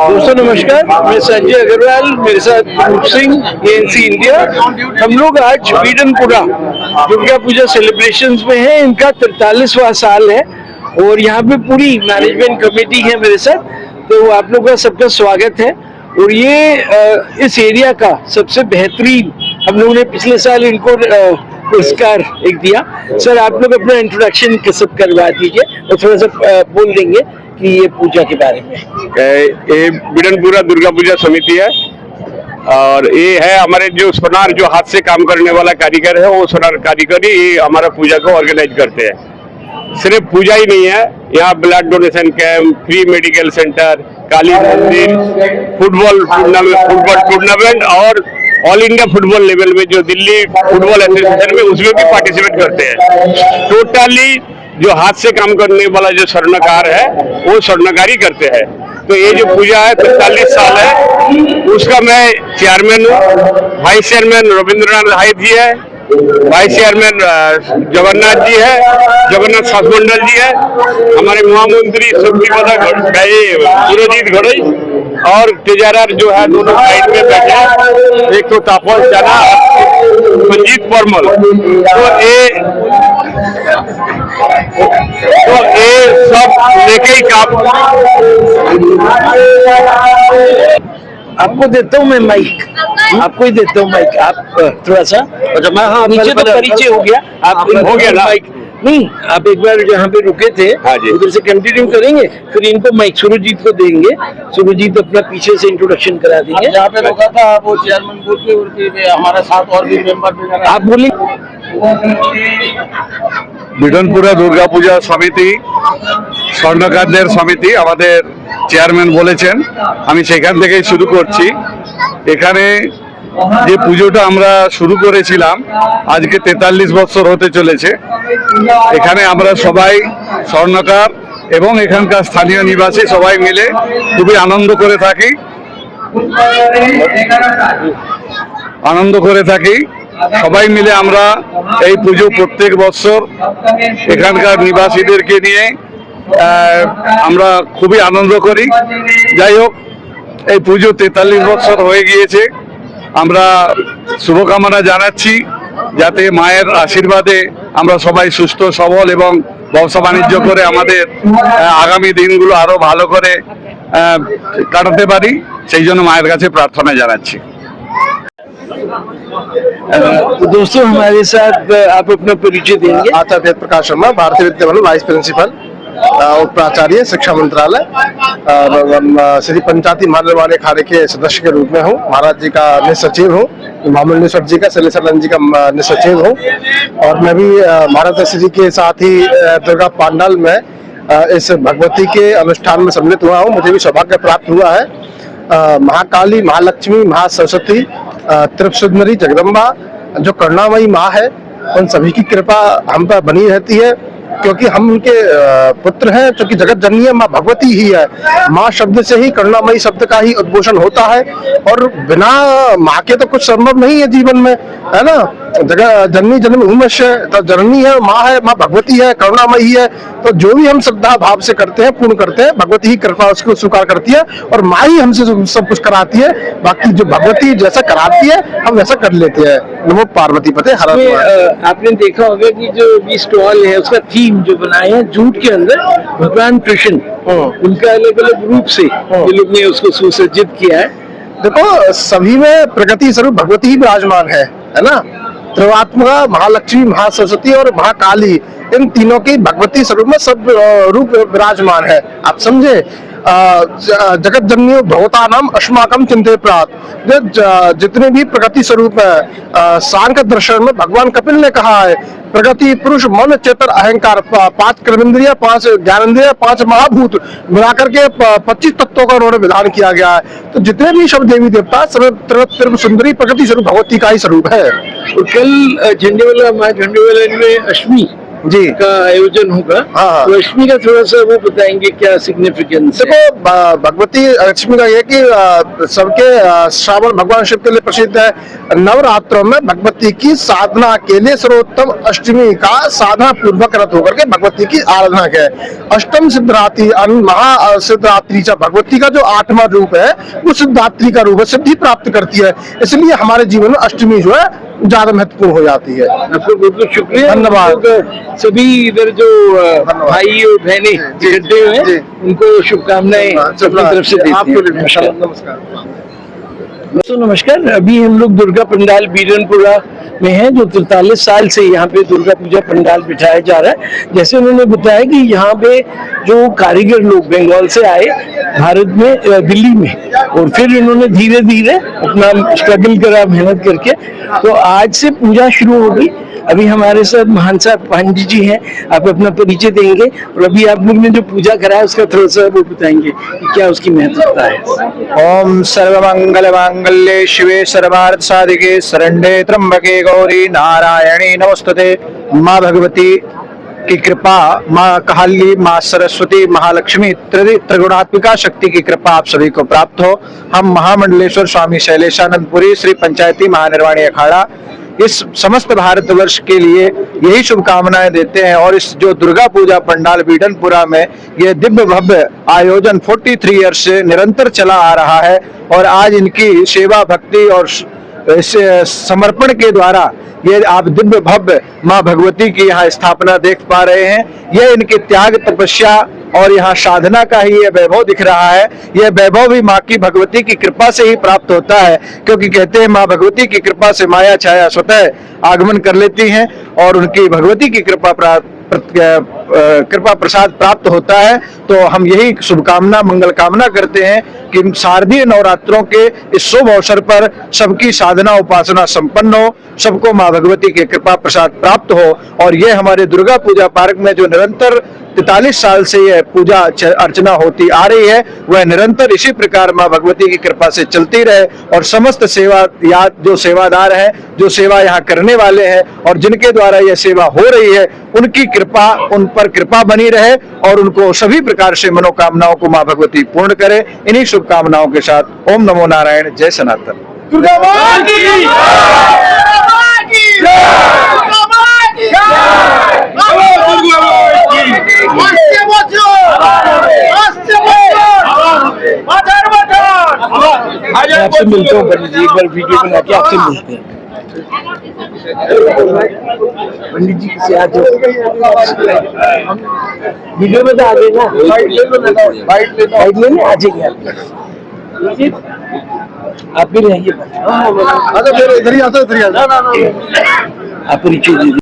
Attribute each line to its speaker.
Speaker 1: दोस्तों नमस्कार, मैं संजय अग्रवाल, मेरे साथ रूप सिंह, एएनसी इंडिया। हम लोग आज बीडनपुरा दुर्गा पूजा सेलिब्रेशंस में हैं। इनका 43वां साल है और यहाँ पे पूरी मैनेजमेंट कमेटी है मेरे साथ, तो आप लोगों का सबका स्वागत है। और ये इस एरिया का सबसे बेहतरीन, हम लोगों ने पिछले साल इनको पुरस्कार एक दिया। सर, आप लोग अपना इंट्रोडक्शन सब करवा दीजिए और थोड़ा सा बोल देंगे कि ये पूजा के बारे में।
Speaker 2: ये बीडनपुरा दुर्गा पूजा समिति है और ये है हमारे जो सोनार, जो हाथ से काम करने वाला कारीगर है, वो सोनार कारीगर ही हमारा पूजा को ऑर्गेनाइज करते हैं। सिर्फ पूजा ही नहीं है, यहाँ blood donation camp, free medical centre, Kali मंदिर, फुटबॉल टूर्नामेंट और ऑल इंडिया फुटबॉल लेवल में जो दिल्ली फुटबॉल एसोसिएशन में, उसमें भी पार्टिसिपेट करते हैं। टोटली जो हाथ से काम करने वाला जो स्वर्णकार है वो स्वर्णकारी करते हैं। तो ये जो पूजा है 43 साल है, उसका मैं चेयरमैन हूँ। वाइस चेयरमैन रविंद्रनाथ हाइद जी है, वाइस चेयरमैन जगन्नाथ जी है, जगन्नाथ शासमंडल जी है, हमारे महामंत्री सुरजीत घड़ई और तेजारार जो है दोनों साइड में बैठे हैं। एक तो तापस जाना, मंजीत परमल। तो ये सब लेके ही काम।
Speaker 1: आपको देता हूँ मैं माइक, आपको ही देता हूँ माइक। आप थोड़ा सा नीचे तो परिचय हो गया, आप
Speaker 2: हो गया ना
Speaker 1: माइक नहीं, आप एक बार जहाँ पे रुके थे उधर से कंटिन्यू करेंगे, फिर इनको माइक सुरजीत को देंगे। सुरजीत अपना पीछे से इंट्रोडक्शन करा देंगे।
Speaker 3: जहाँ पे रोका था वो चेयरमैन बोल के हमारे साथ और भी मेंबर,
Speaker 1: आप बोलिए।
Speaker 4: बीडनपुरा दुर्गा पूजा समिति স্বর্ণকারদের সমিতি আমাদের চেয়ারম্যান বলেছেন, আমি সেখান থেকেই শুরু করছি। এখানে যে পুজোটা আমরা শুরু করেছিলাম আজকে 43 বছর হতে চলেছে। এখানে আমরা সবাই স্বর্ণকার এবং এখানকার স্থানীয় নিবাসী সবাই মিলে খুবই আনন্দ করে থাকি। সবাই মিলে আমরা এই পুজো প্রত্যেক বছর এখানকার নিবাসীদেরকে নিয়ে আমরা খুবই আনন্দ করি। যাই হোক, এই পুজো 43 বছর হয়ে গিয়েছে। আমরা শুভকামনা জানাচ্ছি যাতে মায়ের আশীর্বাদে আমরা সবাই সুস্থ সবল এবং ব্যবসা বাণিজ্য করে আমাদের আগামী দিনগুলো আরো ভালো করে কাটাতে পারি, সেই জন্য মায়ের কাছে প্রার্থনা জানাচ্ছি।
Speaker 1: दोस्तों हमारे साथ आप अपना परिचय देंगे।
Speaker 3: आचार्य वेद प्रकाश शर्मा, भारतीय विद्याभवन वाइस प्रिंसिपल उप प्राचार्य, शिक्षा मंत्रालय, श्री पंचायती महानवाड़ी अखाड़े के सदस्य के रूप में हूँ। महाराज जी का निसचिव हूँ, महामंडलेश्वर जी का, शैलेश्वर जी का निसचिव हूँ। और मैं भी महाराज श्री के साथ ही दुर्गा पांडाल में इस भगवती के अनुष्ठान में सम्मिलित हुआ हूँ। मुझे भी सौभाग्य प्राप्त हुआ है महाकाली, महालक्ष्मी, महासरस्वती, त्रिपुर जगदम्बा, जो करुणामयी माँ है, उन सभी की कृपा हम पर बनी रहती है, क्योंकि हम उनके पुत्र हैं, क्योंकि जगत जननी है, माँ भगवती ही है। माँ शब्द से ही, करुणामयी शब्द का ही उद्घोषण होता है, और बिना माँ के तो कुछ संभव नहीं है जीवन में, है ना। जगत जननी जन्मभूमिश्च, तो जननी है, माँ है, माँ भगवती है, करुणामयी है। तो जो भी हम श्रद्धा भाव से करते हैं, पूर्ण करते हैं, भगवती ही कृपा उसको स्वीकार करती है, और माँ ही हमसे सब कुछ कराती है। बाकी जो भगवती जैसा कराती है, हम वैसा कर लेते हैं। नमो पार्वती पते हर हर महादेव।
Speaker 1: आपने देखा होगा कि जो भी स्टॉल है उसका थीम जो बनाए हैं, जूट के अंदर भगवान कृष्ण, उनका अलग अलग रूप से ये लोग ने उसको सुसज्जित किया है।
Speaker 3: देखो, सभी में प्रकृति स्वरूप भगवती ही विराजमान है ना। त्रिवात्मा, महालक्ष्मी, महासरस्वती और महाकाली, इन तीनों की भगवती स्वरूप में सब रूप विराजमान है। आप समझे। जगत जननी भगवतानाम अस्माकं चिंते प्रात, जितने भी प्रकृति स्वरूप है, सांख्य दर्शन में भगवान कपिल ने कहा है, प्रकृति, पुरुष, मन, चेतन, अहंकार, 5 कर्मेंद्रिय, 5 ज्ञानेंद्रिय, 5 महाभूत मिलाकर के 25 तत्वों का उन्होंने विधान किया गया है। तो जितने भी सब देवी देवता सब सुंदरी प्रकृति स्वरूप भगवती का ही स्वरूप है।
Speaker 1: और कल झंडेवाला, माँ झंडेवाला में अष्टमी
Speaker 3: जी
Speaker 1: का आयोजन होगा।
Speaker 3: हाँ।
Speaker 1: तो अष्टमी का थोड़ा सा वो बताएंगे, क्या सिग्निफिकेंस है?
Speaker 3: देखो, भगवती लक्ष्मी का ये कि सबके श्रावण भगवान शिव के लिए प्रसिद्ध है। नवरात्रों में भगवती की साधना के लिए सर्वोत्तम अष्टमी का साधना पूर्वक रत होकर के भगवती की आराधना है। अष्टम सिद्धरात्रि, महाशिवरात्रि, भगवती का जो 8वां रूप है वो सिद्धात्री का रूप है, सिद्धि प्राप्त करती है। इसलिए हमारे जीवन में अष्टमी जो है ज्यादा महत्वपूर्ण हो जाती है।
Speaker 1: आपको बहुत बहुत शुक्रिया।
Speaker 3: धन्यवाद।
Speaker 1: सभी इधर जो भाई और बहनें इकट्ठे हुए हैं, उनको शुभकामनाएं अपनी तरफ से देते हैं।
Speaker 3: नमस्कार।
Speaker 1: दोस्तों नमस्कार। अभी हम लोग दुर्गा पंडाल बीरनपुरा में हैं, जो 43 साल से यहाँ पे दुर्गा पूजा पंडाल बिठाया जा रहा है। जैसे उन्होंने बताया कि यहाँ पे जो कारीगर लोग बंगाल से आए भारत में, दिल्ली में, और फिर इन्होंने धीरे धीरे अपना स्ट्रगल करा, मेहनत करके, तो आज से पूजा शुरू होगी। अभी हमारे साथ महान साहब पांडे जी हैं, आप अपना परिचय देंगे, और अभी आप लोग ने जो पूजा कराया उसका थोड़ा सा वो बताएंगे कि क्या उसकी महत्वता है।
Speaker 5: ओम सर्वमंगल मांगल्ये शिवे सर्वार्थ साधिके शरण्ये त्र्यंबके गौरी नारायणी नमस्तुते। माँ भगवती की कृपा, माँ काली, माँ सरस्वती, महालक्ष्मी, त्रिगुणात्मिका शक्ति की कृपा आप सभी को प्राप्त हो। हम महामंडलेश्वर स्वामी शैलेशानंदपुरी श्री पंचायती महानिर्वाणी अखाड़ा इस समस्त भारतवर्ष के लिए यही शुभकामनाएं देते हैं। और इस जो दुर्गा पूजा पंडाल बीडनपुरा में ये दिव्य भव्य आयोजन 43 ईयर्स से निरंतर चला आ रहा है, और आज इनकी सेवा भक्ति और समर्पण के द्वारा ये आप दिव्य भव्य माँ भगवती की यहाँ स्थापना देख पा रहे हैं। यह इनके त्याग, तपस्या और यहाँ साधना का ही ये वैभव दिख रहा है। यह वैभव भी माँ की भगवती की कृपा से ही प्राप्त होता है, क्योंकि कहते हैं माँ भगवती की कृपा से माया छाया स्वतः आगमन कर लेती हैं, और उनकी भगवती की कृपा प्रसाद प्राप्त होता है। तो हम यही शुभकामना, मंगल कामना करते हैं कि शारदीय नवरात्रों के इस शुभ अवसर पर सबकी साधना उपासना संपन्न हो, सबको माँ भगवती की कृपा प्रसाद प्राप्त हो। और ये हमारे दुर्गा पूजा पार्क में जो निरंतर 43 साल से यह पूजा अर्चना होती आ रही है, वह निरंतर इसी प्रकार माँ भगवती की कृपा से चलती रहे, और समस्त जो सेवादार हैं, जो सेवा यहाँ करने वाले हैं, और जिनके द्वारा यह सेवा हो रही है, उनकी कृपा, उन पर कृपा बनी रहे, और उनको सभी प्रकार से मनोकामनाओं को माँ भगवती पूर्ण करे। इन्हीं शुभकामनाओं के साथ ओम नमो नारायण, जय सनातन।
Speaker 1: आपसे मिलता हूँ पंडित जी, एक बार वीडियो बना के आपसे मिलते हैं। पंडित जी से आज वीडियो में तो आ गए ना, बाइट लेने आ जाइए आप भी रहेंगे।
Speaker 3: इधर ही आता,
Speaker 1: आप परिचय दीजिए।